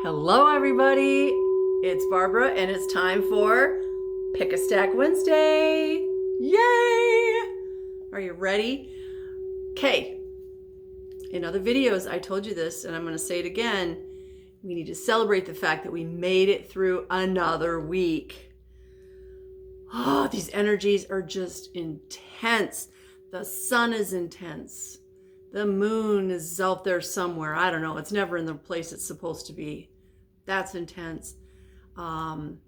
Hello, everybody. It's Barbara, and it's time for Pick a Stack Wednesday. Yay! Are you ready? Okay. In other videos, I told you this, and I'm going to say it again. We need to celebrate the fact that we made it through another week. Oh, these energies are just intense. The sun is intense. The moon is out there somewhere. I don't know. It's never in the place it's supposed to be. That's intense. The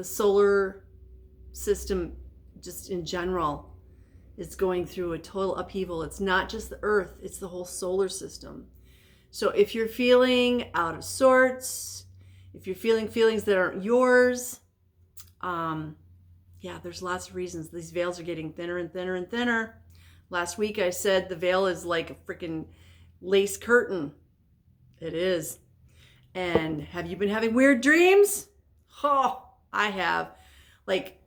solar system, just in general, is going through a total upheaval. It's not just the Earth, it's the whole solar system. So if you're feeling out of sorts, if you're feeling feelings that aren't yours, yeah, there's lots of reasons. These veils are getting thinner and thinner and thinner. Last week I said the veil is like a freaking lace curtain. It is. And have you been having weird dreams? Oh, I have. Like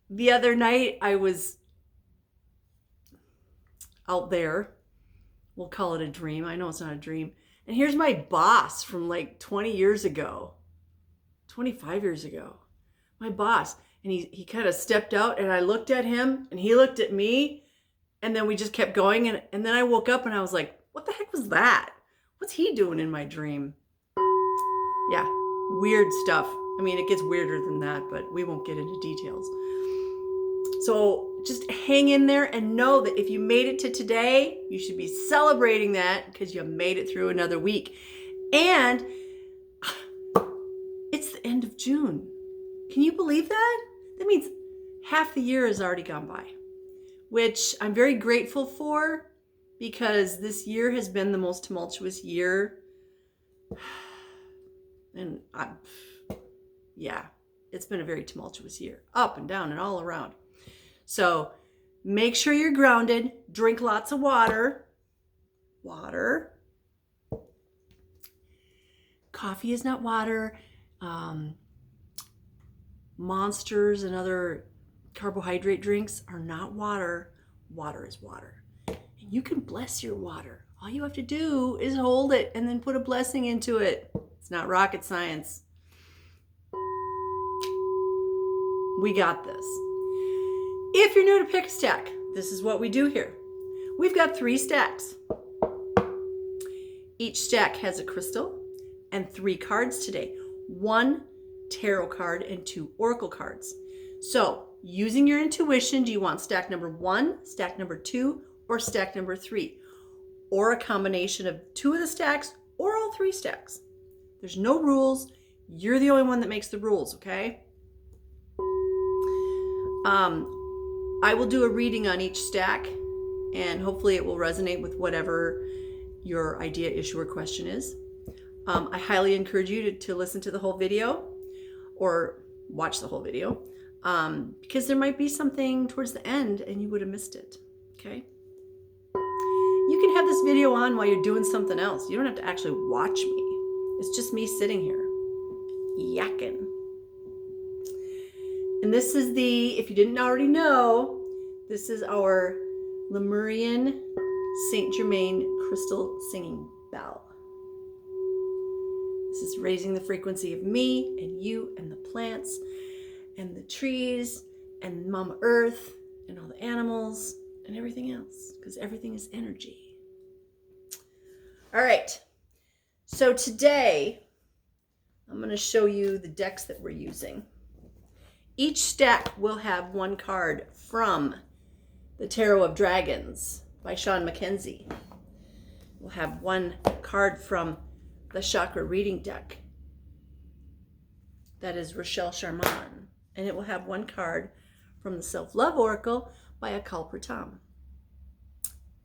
the other night I was out there. We'll call it a dream. I know it's not a dream. And here's my boss from like 20 years ago, 25 years ago. My boss. And he kind of stepped out and I looked at him and he looked at me. And then we just kept going. And then I woke up and I was like, what the heck was that? What's he doing in my dream? Yeah, weird stuff. I mean, it gets weirder than that, but we won't get into details. So just hang in there and know that if you made it to today, you should be celebrating that because you made it through another week. And it's the end of June. Can you believe that? That means half the year has already gone by, which I'm very grateful for because this year has been the most tumultuous year. And yeah, it's been a very tumultuous year, up and down and all around. So make sure you're grounded, drink lots of water. Coffee is not water. Monsters and other carbohydrate drinks are not water. Water is water. And you can bless your water. All you have to do is hold it and then put a blessing into it. It's not rocket science. We got this. If you're new to Pick a Stack, this is what we do here. We've got 3 stacks. Each stack has a crystal and 3 cards today. 1 tarot card and 2 oracle cards. So, using your intuition, do you want stack number 1, stack number 2, or stack number 3? Or a combination of 2 of the stacks or all 3 stacks? There's no rules. You're the only one that makes the rules, okay? I will do a reading on each stack, and hopefully it will resonate with whatever your idea, issue, or question is. I highly encourage you to listen to the whole video or watch the whole video because there might be something towards the end and you would have missed it, okay? You can have this video on while you're doing something else. You don't have to actually watch me. It's just me sitting here yakking. And this is if you didn't already know, this is our Lemurian Saint Germain crystal singing bell. This is raising the frequency of me and you and the plants and the trees and Mama Earth and all the animals and everything else, because everything is energy. All right. So today, I'm going to show you the decks that we're using. Each stack will have 1 card from the Tarot of Dragons by Sean Mackenzie. We'll have 1 card from the Chakra Reading deck. That is Rochelle Charman. And it will have 1 card from the Self-Love Oracle by Akal Pratam.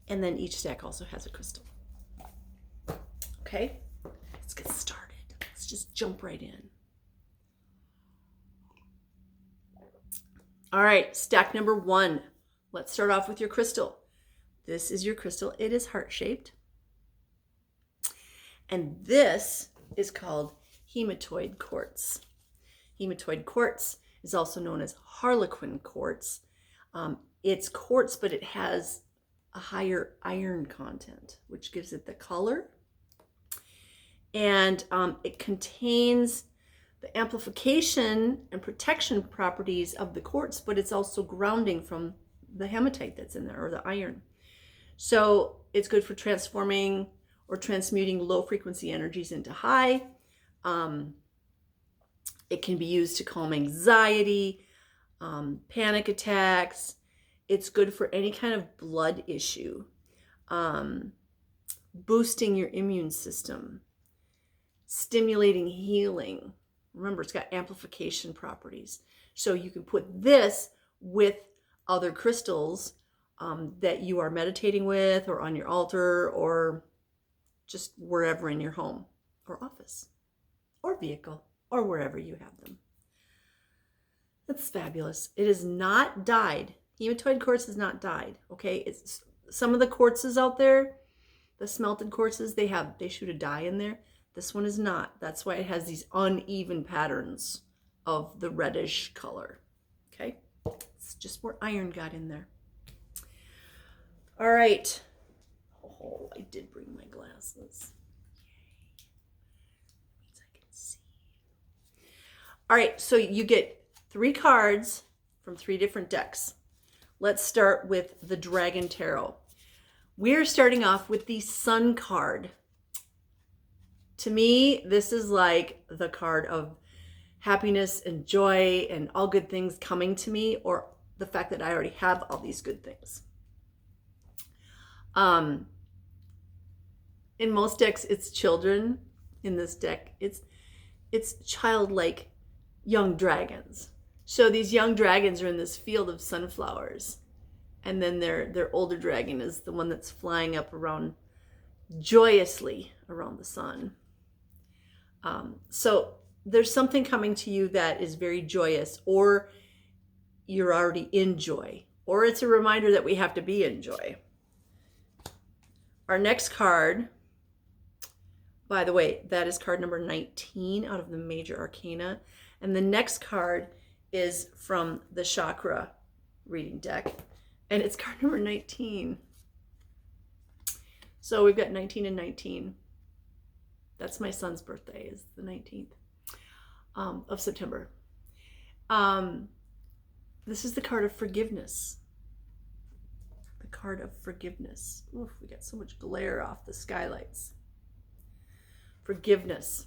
And then each stack also has a crystal. Okay? Let's get started. Let's just jump right in. All right, stack number 1. Let's start off with your crystal. This is your crystal. It is heart-shaped. And this is called hematoid quartz. Hematoid quartz is also known as harlequin quartz. It's quartz, but it has a higher iron content, which gives it the color And it contains the amplification and protection properties of the quartz, but it's also grounding from the hematite that's in there, or the iron. So it's good for transforming or transmuting low frequency energies into high. It can be used to calm anxiety, panic attacks. It's good for any kind of blood issue, boosting your immune system, stimulating healing. Remember, it's got amplification properties. So you can put this with other crystals that you are meditating with, or on your altar, or just wherever in your home or office or vehicle or wherever you have them. That's fabulous. It is not dyed. Hematoid quartz is not dyed. Okay, it's some of the quartzes out there, the smelted quartzes, they shoot a dye in there. This one is not. That's why it has these uneven patterns of the reddish color. Okay, it's just where iron got in there. All right. Oh, I did bring my glasses. Yay. Means I can see. All right, so you get 3 cards from 3 different decks. Let's start with the Dragon Tarot. We're starting off with the Sun card. To me, this is like the card of happiness and joy and all good things coming to me, or the fact that I already have all these good things. In most decks, it's children. In this deck, it's childlike young dragons. So these young dragons are in this field of sunflowers, and then their older dragon is the one that's flying up around joyously around the sun. So there's something coming to you that is very joyous, or you're already in joy, or it's a reminder that we have to be in joy. Our next card, by the way, that is card number 19 out of the Major Arcana. And the next card is from the Chakra reading deck, and it's card number 19. So we've got 19 and 19. That's my son's birthday, is the 19th of September. This is the card of forgiveness. The card of forgiveness. Oof, we got so much glare off the skylights. Forgiveness.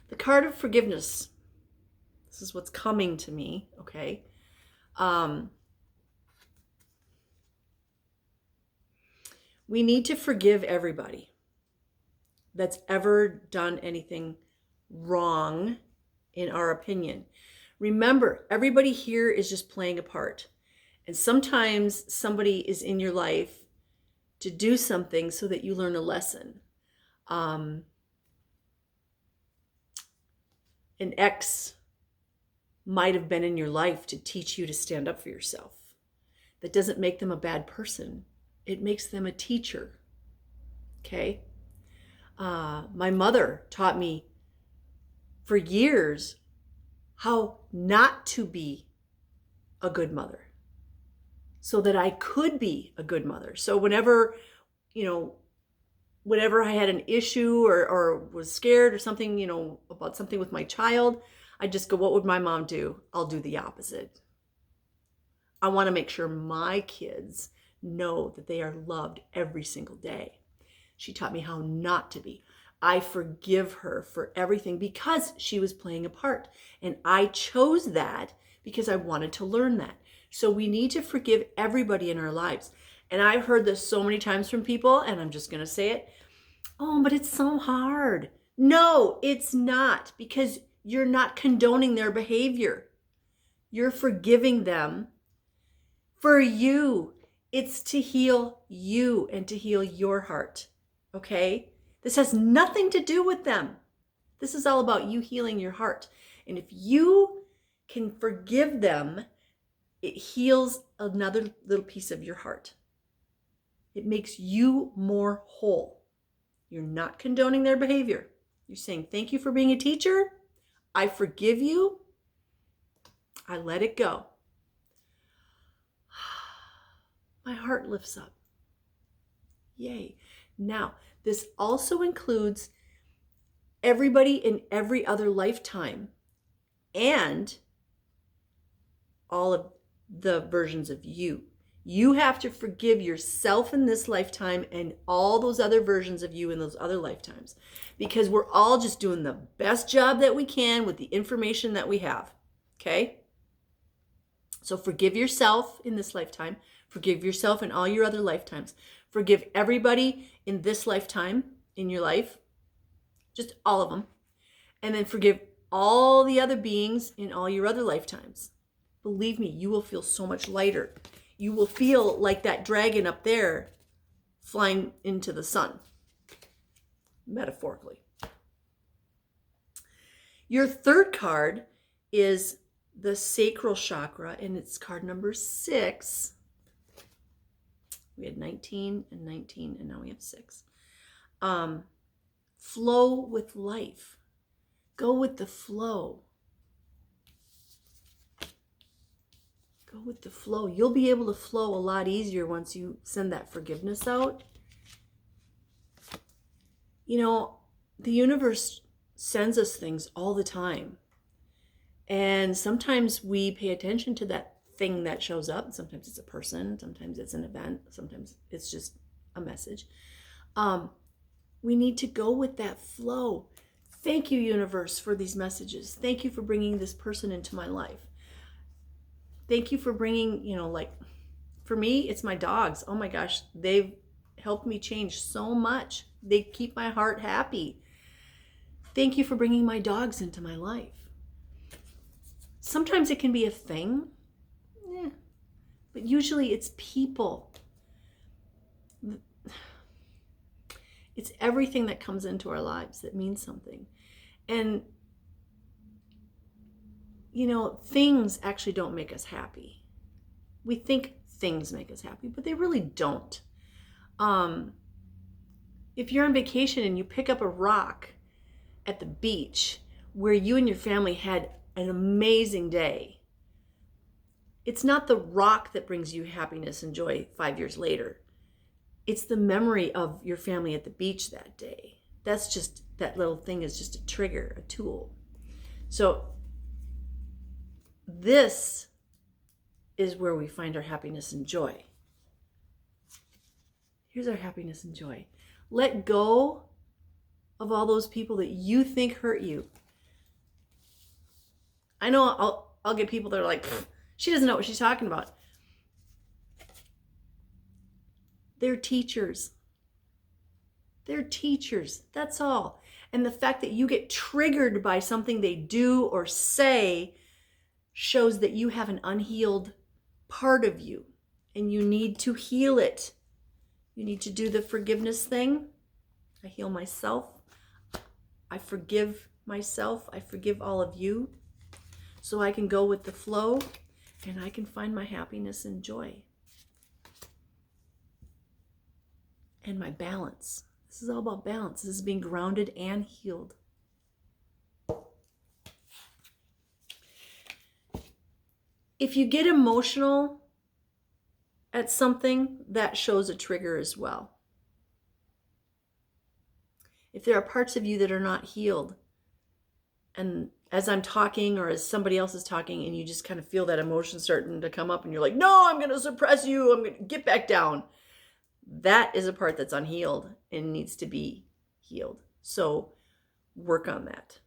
The card of forgiveness. This is what's coming to me, okay? We need to forgive everybody that's ever done anything wrong, in our opinion. Remember, everybody here is just playing a part. And sometimes somebody is in your life to do something so that you learn a lesson. An ex might have been in your life to teach you to stand up for yourself. That doesn't make them a bad person. It makes them a teacher. Okay? My mother taught me for years how not to be a good mother, so that I could be a good mother. So whenever I had an issue or was scared or something, about something with my child, I just go, what would my mom do? I'll do the opposite. I want to make sure my kids know that they are loved every single day. She taught me how not to be. I forgive her for everything because she was playing a part. And I chose that because I wanted to learn that. So we need to forgive everybody in our lives. And I've heard this so many times from people, and I'm just going to say it. Oh, but it's so hard. No, it's not, because you're not condoning their behavior. You're forgiving them for you. It's to heal you and to heal your heart. Okay? This has nothing to do with them. This is all about you healing your heart. And if you can forgive them, it heals another little piece of your heart. It makes you more whole. You're not condoning their behavior. You're saying, thank you for being a teacher. I forgive you. I let it go. My heart lifts up. Yay. Now, this also includes everybody in every other lifetime and all of the versions of you. You have to forgive yourself in this lifetime and all those other versions of you in those other lifetimes, because we're all just doing the best job that we can with the information that we have. Okay? So forgive yourself in this lifetime. Forgive yourself in all your other lifetimes. Forgive everybody in this lifetime in your life, just all of them. And then forgive all the other beings in all your other lifetimes. Believe me, you will feel so much lighter. You will feel like that dragon up there flying into the sun, metaphorically. Your third card is the sacral chakra, and it's card number 6. We had 19 and 19, and now we have 6. Flow with life. Go with the flow. Go with the flow. You'll be able to flow a lot easier once you send that forgiveness out. You know, the universe sends us things all the time. And sometimes we pay attention to that thing that shows up. Sometimes it's a person, sometimes it's an event, sometimes it's just a message. We need to go with that flow. Thank you, universe, for these messages. Thank you for bringing this person into my life. Thank you for bringing, like, for me, it's my dogs. Oh my gosh, they've helped me change so much. They keep my heart happy. Thank you for bringing my dogs into my life. Sometimes it can be a thing, but usually it's people. It's everything that comes into our lives that means something. And things actually don't make us happy. We think things make us happy, but they really don't. If you're on vacation and you pick up a rock at the beach where you and your family had an amazing day, it's not the rock that brings you happiness and joy 5 years later. It's the memory of your family at the beach that day. That little thing is just a trigger, a tool. So this is where we find our happiness and joy. Here's our happiness and joy. Let go of all those people that you think hurt you. I know I'll get people that are like, she doesn't know what she's talking about. They're teachers. They're teachers. That's all. And the fact that you get triggered by something they do or say shows that you have an unhealed part of you and you need to heal it. You need to do the forgiveness thing. I heal myself. I forgive myself. I forgive all of you so I can go with the flow and I can find my happiness and joy and my balance. This is all about balance. This is being grounded and healed. If you get emotional at something, that shows a trigger as well. If there are parts of you that are not healed, and as I'm talking or as somebody else is talking and you just kind of feel that emotion starting to come up and you're like, no, I'm going to suppress you. I'm going to get back down. That is a part that's unhealed and needs to be healed. So work on that.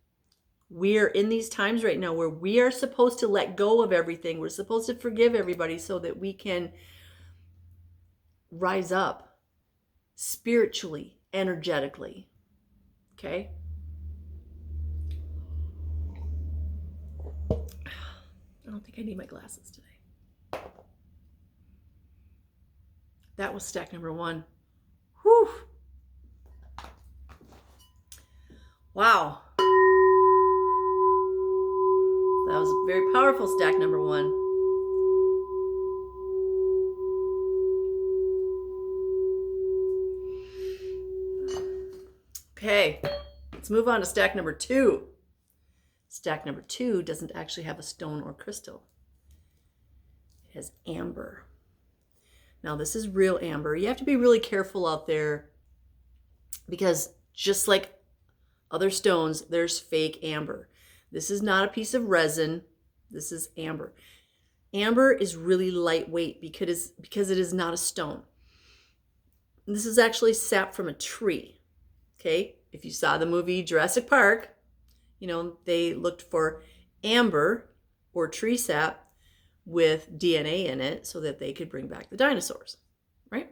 We're in these times right now where we are supposed to let go of everything. We're supposed to forgive everybody so that we can rise up spiritually, energetically. Okay? I don't think I need my glasses today. That was stack number 1. Whew. Wow. That was a very powerful stack number 1. Okay, let's move on to stack number 2. Stack number 2 doesn't actually have a stone or crystal. It has amber. Now, this is real amber. You have to be really careful out there because just like other stones, there's fake amber. This is not a piece of resin. This is amber. Amber is really lightweight because it is not a stone. This is actually sap from a tree. Okay? If you saw the movie Jurassic Park, they looked for amber or tree sap with DNA in it so that they could bring back the dinosaurs, right?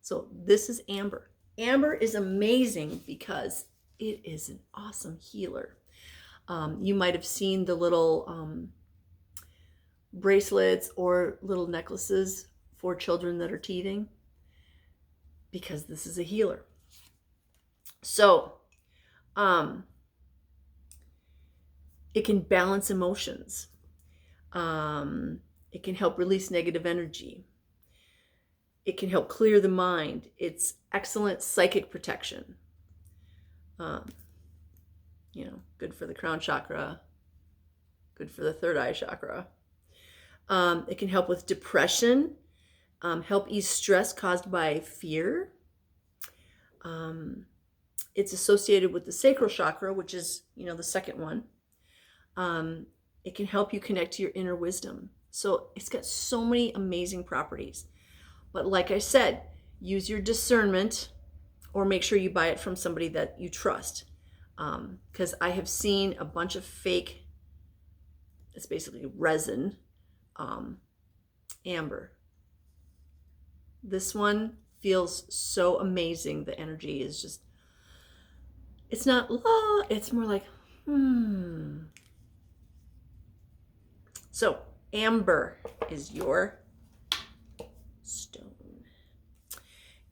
So this is amber. Amber is amazing because it is an awesome healer. You might have seen the little bracelets or little necklaces for children that are teething because this is a healer. So it can balance emotions. It can help release negative energy. It can help clear the mind. It's excellent psychic protection. Good for the crown chakra, good for the third eye chakra. It can help with depression, help ease stress caused by fear. It's associated with the sacral chakra, which is, the second one. It can help you connect to your inner wisdom. So it's got so many amazing properties. But like I said, use your discernment or make sure you buy it from somebody that you trust. Because I have seen a bunch of fake, it's basically resin, amber. This one feels so amazing. The energy is just, it's not, it's more like, So amber is your stone.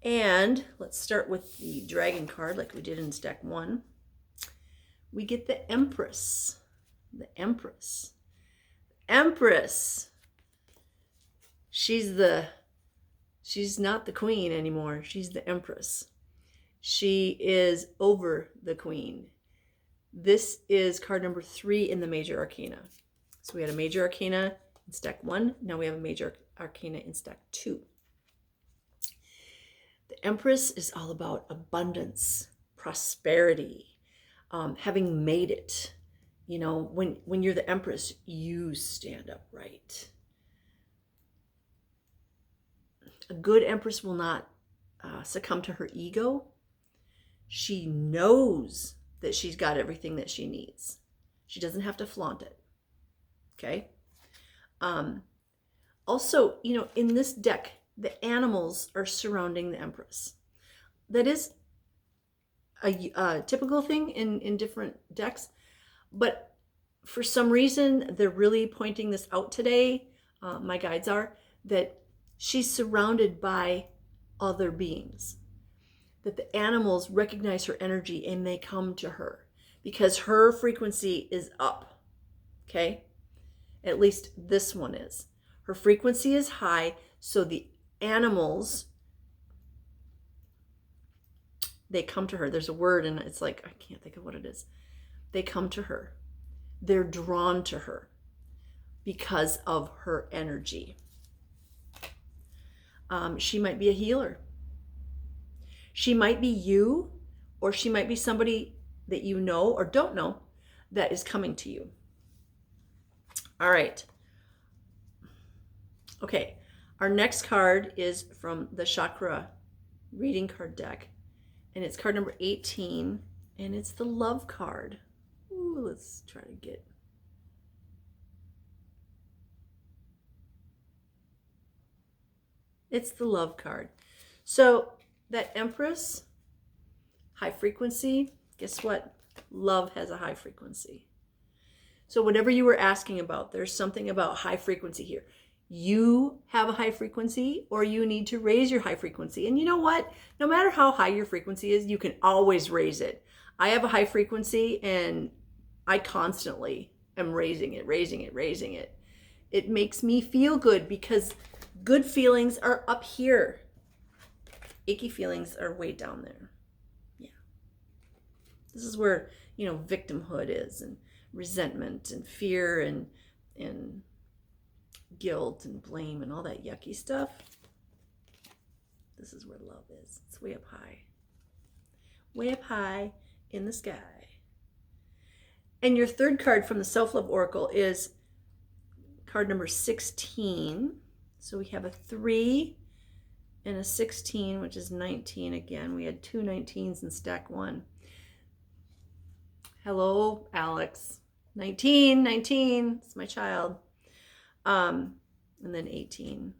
And let's start with the dragon card like we did in stack 1. We get the Empress. The Empress. Empress. She's not the queen anymore. She's the Empress. She is over the queen. This is card number 3 in the Major Arcana. So we had a Major Arcana in stack 1. Now we have a Major Arcana in stack 2. The Empress is all about abundance, prosperity, having made it. When you're the Empress, you stand upright. A good Empress will not succumb to her ego. She knows that she's got everything that she needs. She doesn't have to flaunt it. Okay. Also, in this deck, the animals are surrounding the Empress. That is a typical thing in different decks, but for some reason, they're really pointing this out today. My guides are that she's surrounded by other beings, that the animals recognize her energy and they come to her because her frequency is up. Okay. At least this one is. Her frequency is high, so the animals, they come to her. There's a word and it's like, I can't think of what it is. They come to her. They're drawn to her because of her energy. She might be a healer. She might be you, or she might be somebody that you know or don't know that is coming to you. All right. Okay. Our next card is from the Chakra reading card deck, and it's card number 18, and it's the Love card. Ooh, let's try to get. It's the Love card. So that Empress, high frequency, guess what? Love has a high frequency. So whatever you were asking about, there's something about high frequency here. You have a high frequency, or you need to raise your high frequency. And you know what? No matter how high your frequency is, you can always raise it. I have a high frequency and I constantly am raising it. It makes me feel good because good feelings are up here. Icky feelings are way down there. Yeah. This is where, victimhood is, and resentment and fear and guilt and blame and all that yucky stuff. This is where love is. It's way up high. Way up high in the sky. And your third card from the Self-Love Oracle is card number 16. So we have a 3 and a 16, which is 19 again. We had 2 19s in stack 1. Hello, Alex. 19, it's my child. And then 18.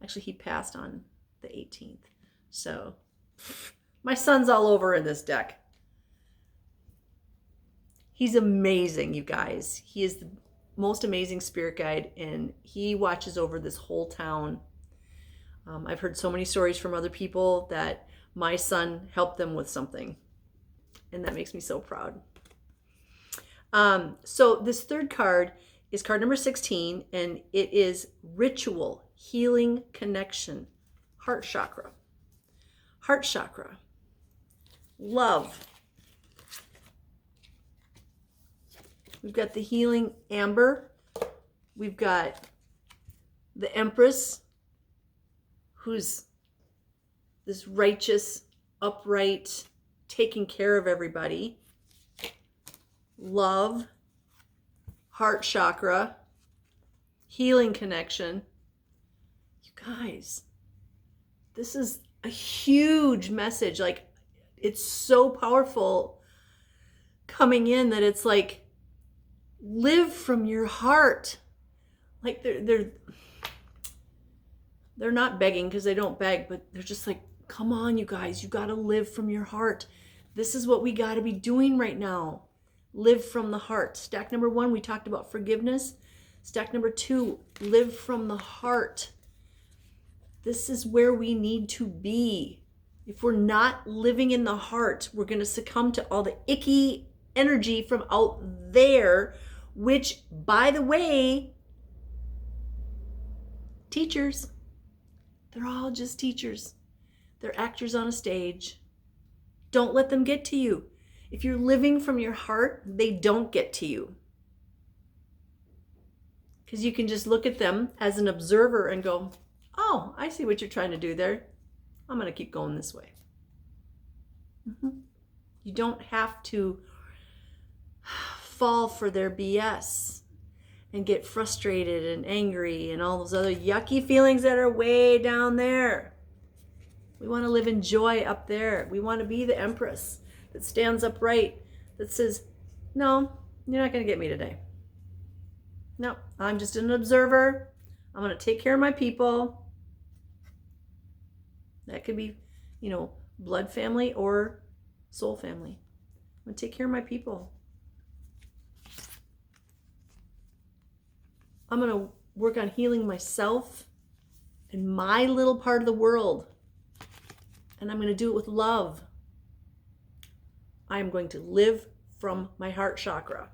Actually, he passed on the 18th. So my son's all over in this deck. He's amazing, you guys. He is the most amazing spirit guide, and he watches over this whole town. I've heard so many stories from other people that my son helped them with something, and that makes me so proud. So this third card is card number 16, and it is Ritual, Healing, Connection, Heart Chakra. Heart Chakra. Love. We've got the Healing Amber. We've got the Empress, who's this righteous, upright, taking care of everybody. Love, heart chakra, healing connection. You guys, this is a huge message. Like, it's so powerful coming in that it's like, live from your heart. Like they're not begging, because they don't beg, but they're just like, come on, you guys, you got to live from your heart. This is what we got to be doing right now. Live from the heart. Stack number 1, we talked about forgiveness. Stack number 2, live from the heart. This is where we need to be. If we're not living in the heart, we're going to succumb to all the icky energy from out there, which, by the way, teachers, they're all just teachers. They're actors on a stage. Don't let them get to you. If you're living from your heart, they don't get to you. Because you can just look at them as an observer and go, oh, I see what you're trying to do there. I'm going to keep going this way. You don't have to fall for their BS and get frustrated and angry and all those other yucky feelings that are way down there. We want to live in joy up there. We want to be the Empress that stands upright, that says, no, you're not going to get me today. No, I'm just an observer. I'm going to take care of my people. That could be, blood family or soul family. I'm going to take care of my people. I'm going to work on healing myself and my little part of the world. And I'm going to do it with love. I am going to live from my heart chakra.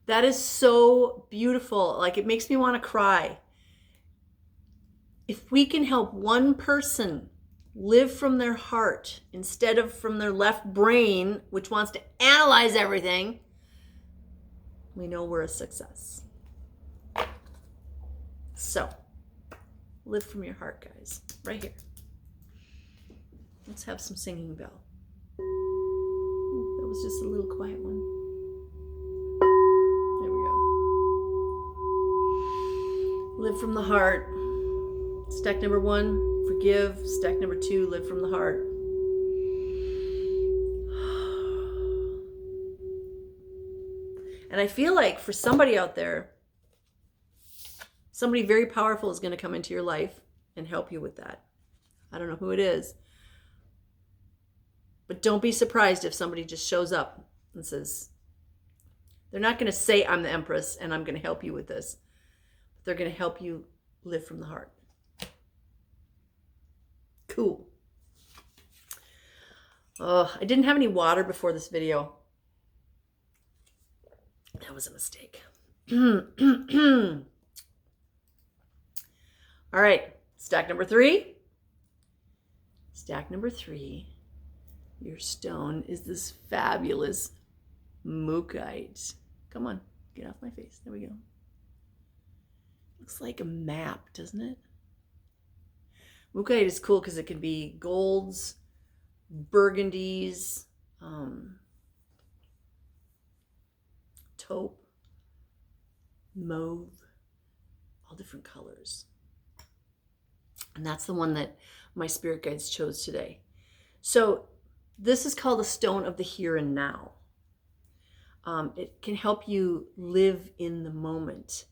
That is so beautiful. Like, it makes me want to cry. If we can help one person live from their heart instead of from their left brain, which wants to analyze everything, we know we're a success. So, live from your heart, guys. Right here. Let's have some singing bell. That was just a little quiet one. There we go. Live from the heart. Stack number 1, forgive. Stack number 2, live from the heart. And I feel like for somebody out there, somebody very powerful is going to come into your life and help you with that. I don't know who it is. But don't be surprised if somebody just shows up and says, they're not going to say, I'm the Empress and I'm going to help you with this. But they're going to help you live from the heart. Cool. Oh, I didn't have any water before this video. That was a mistake. All right, stack number 3. Stack number 3. your stone is this fabulous mookaite. Come on, get off my face. There we go. Looks like a map, doesn't it? Mookaite is cool because it can be golds, burgundies, taupe, mauve, all different colors. And that's the one that my spirit guides chose today. So this is called a stone of the here and now. It can help you live in the moment.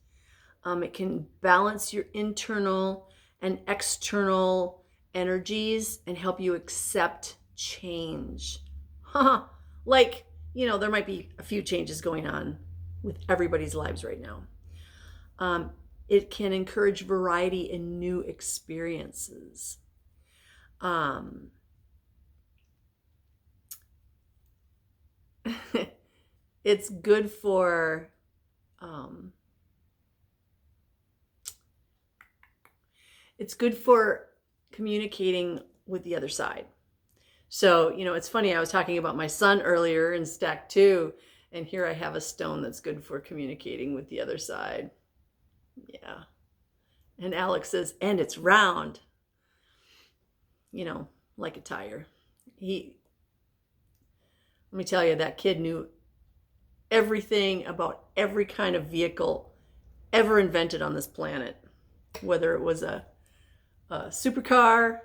It can balance your internal and external energies and help you accept change. Like, you know, there might be a few changes going on with everybody's lives right now. It can encourage variety and new experiences. It's good for communicating with the other side. So, you know, it's funny, I was talking about my son earlier in stack 2, and here I have a stone that's good for communicating with the other side. Yeah. And Alex says, and it's round. You know, like a tire. Let me tell you, that kid knew everything about every kind of vehicle ever invented on this planet. Whether it was a supercar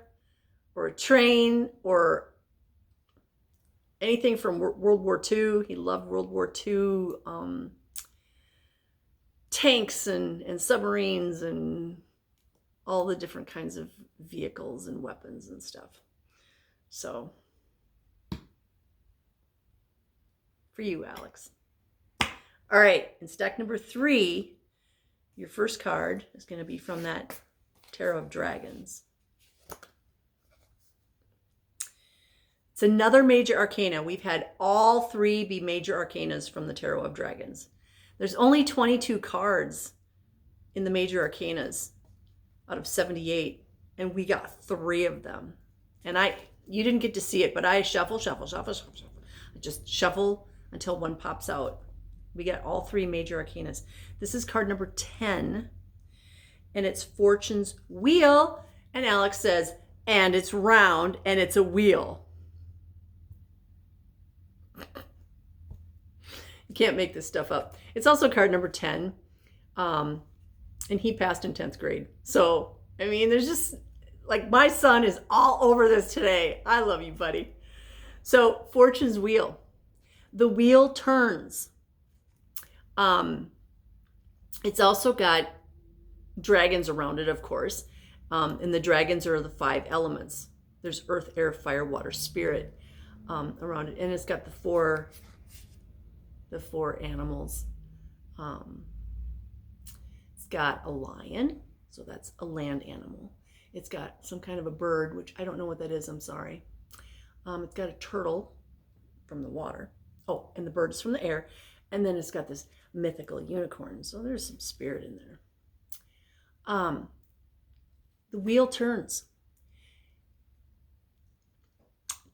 or a train or anything from World War II. He loved World War II tanks and submarines and all the different kinds of vehicles and weapons and stuff. So, for you, Alex. All right, in stack number 3, your first card is going to be from that Tarot of Dragons. It's another major arcana. We've had all 3 be major arcanas from the Tarot of Dragons. There's only 22 cards in the major arcanas out of 78, and we got 3 of them. And you didn't get to see it, but I shuffle. I just shuffle until one pops out. We got all 3 major arcanas. This is card number 10, and it's Fortune's Wheel. And Alex says, and it's round, and it's a wheel. You can't make this stuff up. It's also card number 10, and he passed in 10th grade. So, I mean, there's just, like, my son is all over this today. I love you, buddy. So, Fortune's Wheel. The wheel turns. It's also got dragons around it, of course. And the dragons are the 5 elements. There's earth, air, fire, water, spirit around it. And it's got the four animals. It's got a lion, so that's a land animal. It's got some kind of a bird, which I don't know what that is, I'm sorry. It's got a turtle from the water. Oh, and the bird is from the air. And then it's got this mythical unicorn. So there's some spirit in there. The wheel turns,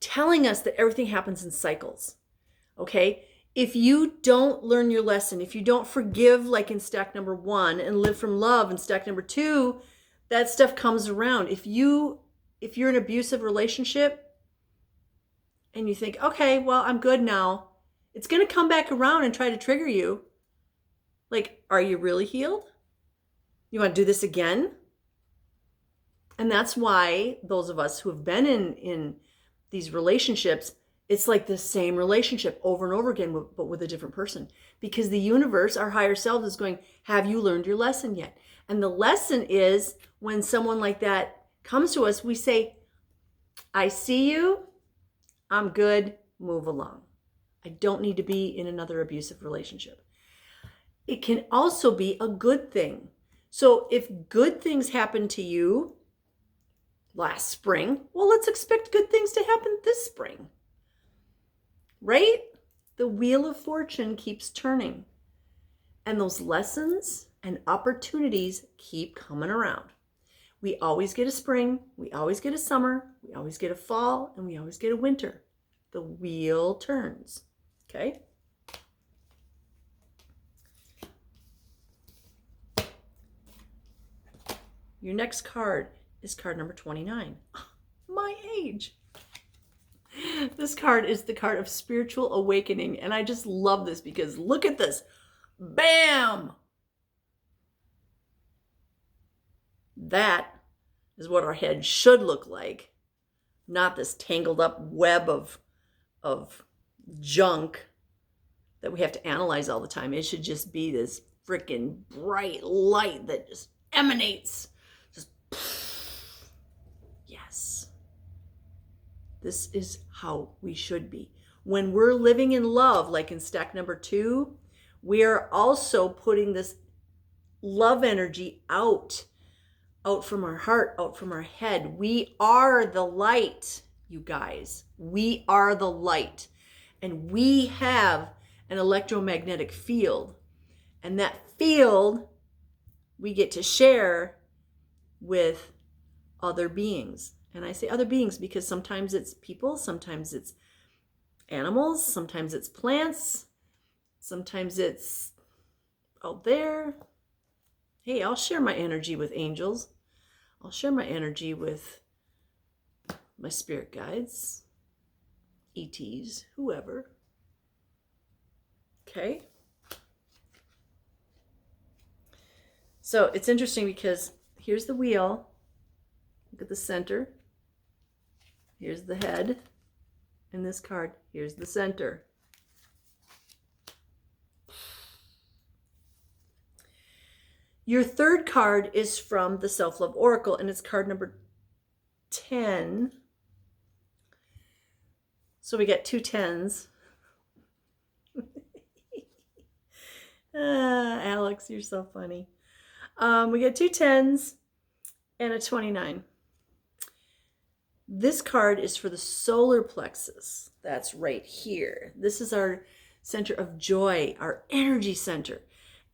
telling us that everything happens in cycles. Okay? If you don't learn your lesson, if you don't forgive like in stack number 1 and live from love in stack number 2, that stuff comes around. If you're in an abusive relationship and you think, okay, well, I'm good now, it's going to come back around and try to trigger you. Like, are you really healed? You want to do this again? And that's why those of us who have been in these relationships, it's like the same relationship over and over again, but with a different person. Because the universe, our higher self, is going, have you learned your lesson yet? And the lesson is when someone like that comes to us, we say, I see you, I'm good, move along. I don't need to be in another abusive relationship. It can also be a good thing. So if good things happen to you last spring, well, let's expect good things to happen this spring. Right? The wheel of fortune keeps turning. And those lessons and opportunities keep coming around. We always get a spring, we always get a summer, we always get a fall, and we always get a winter. The wheel turns. Okay? Your next card is card number 29. My age. This card is the card of spiritual awakening. And I just love this because look at this. Bam! That is what our head should look like. Not this tangled up web of junk that we have to analyze all the time. It should just be this freaking bright light that just emanates. Just, yes. This is how we should be. When we're living in love, like in stack number 2, we are also putting this love energy out from our heart, out from our head. We are the light, you guys. We are the light. And we have an electromagnetic field. And that field we get to share with other beings. And I say other beings because sometimes it's people, sometimes it's animals, sometimes it's plants, sometimes it's out there. Hey, I'll share my energy with angels. I'll share my energy with my spirit guides, ETs, whoever. Okay? So it's interesting because here's the wheel. Look at the center. Here's the head. In this card, here's the center. Your third card is from the Self-Love Oracle, and it's card number 10. So we got 2 10s. Alex, you're so funny. We got 2 10s and a 29. This card is for the solar plexus. That's right here. This is our center of joy, our energy center.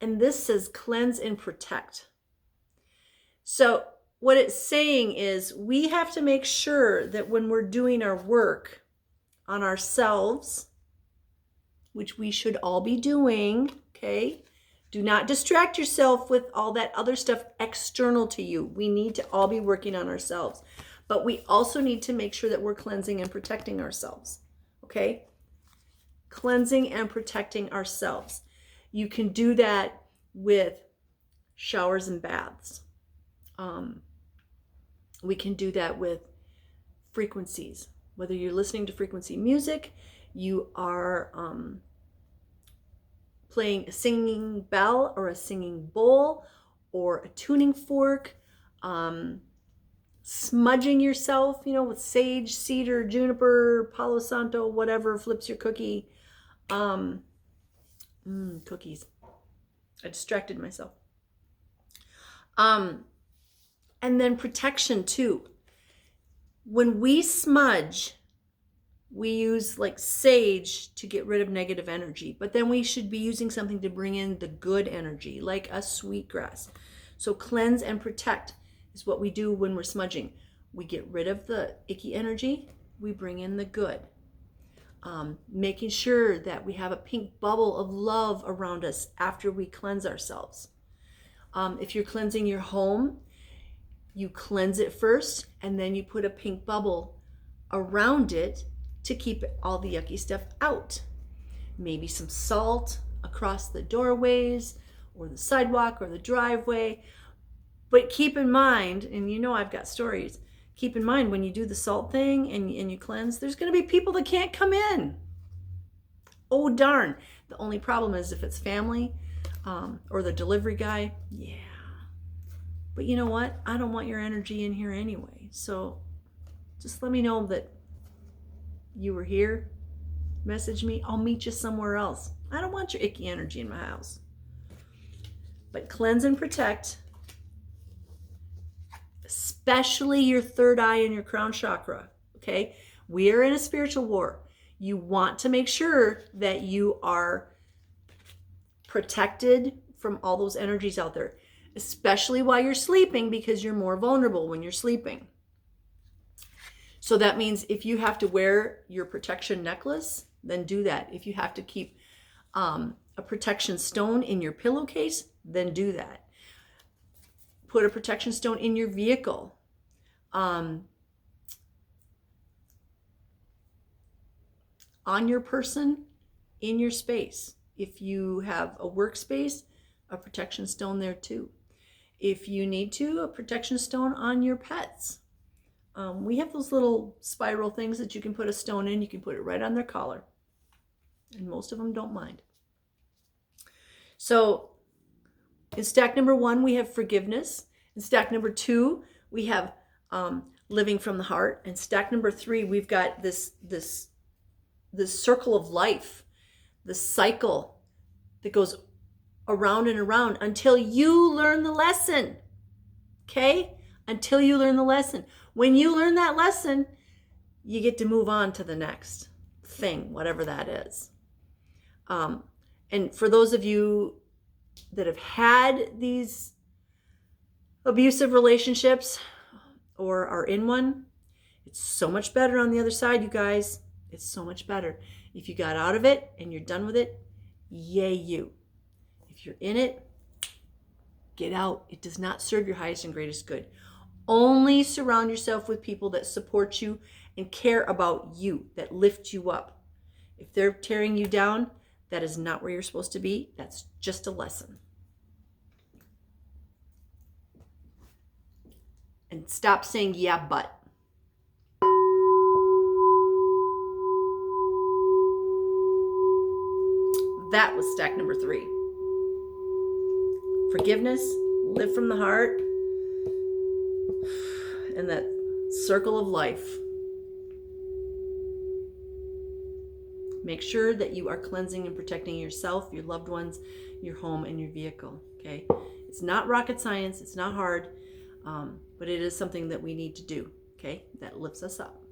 And this says cleanse and protect. So what it's saying is we have to make sure that when we're doing our work on ourselves, which we should all be doing, okay? Do not distract yourself with all that other stuff external to you. We need to all be working on ourselves. But we also need to make sure that we're cleansing and protecting ourselves, okay? Cleansing and protecting ourselves. You can do that with showers and baths. We can do that with frequencies. Whether you're listening to frequency music, you are playing a singing bell or a singing bowl or a tuning fork, smudging yourself, with sage, cedar, juniper, palo santo, whatever flips your cookie. Cookies. I distracted myself. And then protection too. When we smudge, we use like sage to get rid of negative energy, but then we should be using something to bring in the good energy, like a sweetgrass. So cleanse and protect is what we do when we're smudging. We get rid of the icky energy, we bring in the good. Making sure that we have a pink bubble of love around us after we cleanse ourselves. If you're cleansing your home, you cleanse it first and then you put a pink bubble around it to keep all the yucky stuff out. Maybe some salt across the doorways or the sidewalk or the driveway. But keep in mind, and I've got stories, keep in mind when you do the salt thing and you cleanse, there's going to be people that can't come in. Oh, darn. The only problem is if it's family or the delivery guy, yeah. But you know what? I don't want your energy in here anyway. So just let me know that you were here. Message me. I'll meet you somewhere else. I don't want your icky energy in my house. But cleanse and protect, especially your third eye and your crown chakra, okay? We are in a spiritual war. You want to make sure that you are protected from all those energies out there, especially while you're sleeping, because you're more vulnerable when you're sleeping. So that means if you have to wear your protection necklace, then do that. If you have to keep a protection stone in your pillowcase, then do that. Put a protection stone in your vehicle. On your person, in your space. If you have a workspace, a protection stone there too. If you need to, a protection stone on your pets. We have those little spiral things that you can put a stone in. You can put it right on their collar. And most of them don't mind. So in stack number 1, we have forgiveness. In stack number 2, we have living from the heart. And stack number 3, we've got this circle of life, the cycle that goes around and around until you learn the lesson. Okay? Until you learn the lesson. When you learn that lesson, you get to move on to the next thing, whatever that is. And for those of you that have had these abusive relationships or are in one, it's so much better on the other side, you guys. It's so much better. If you got out of it and you're done with it, yay you. If you're in it, get out. It does not serve your highest and greatest good. Only surround yourself with people that support you and care about you, that lift you up. If they're tearing you down, that is not where you're supposed to be. That's just a lesson. And stop saying, yeah, but. That was stack number 3. Forgiveness, live from the heart, and that circle of life. Make sure that you are cleansing and protecting yourself, your loved ones, your home, and your vehicle. Okay? It's not rocket science. It's not hard, but it is something that we need to do. Okay? That lifts us up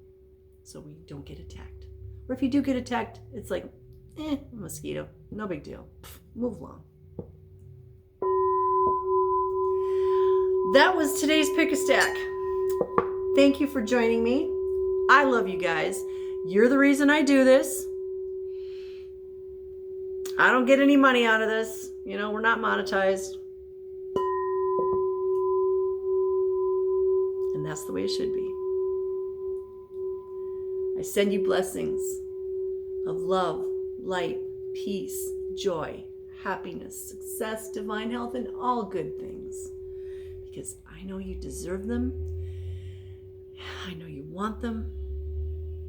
so we don't get attacked. Or if you do get attacked, it's like, a mosquito. No big deal. Move along. That was today's Pick a Stack. Thank you for joining me. I love you guys. You're the reason I do this. I don't get any money out of this. You know, we're not monetized. And that's the way it should be. I send you blessings of love, light, peace, joy, happiness, success, divine health, and all good things. Because I know you deserve them. I know you want them.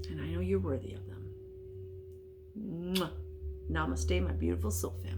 And I know you're worthy of them. Mwah. Namaste, my beautiful soul family.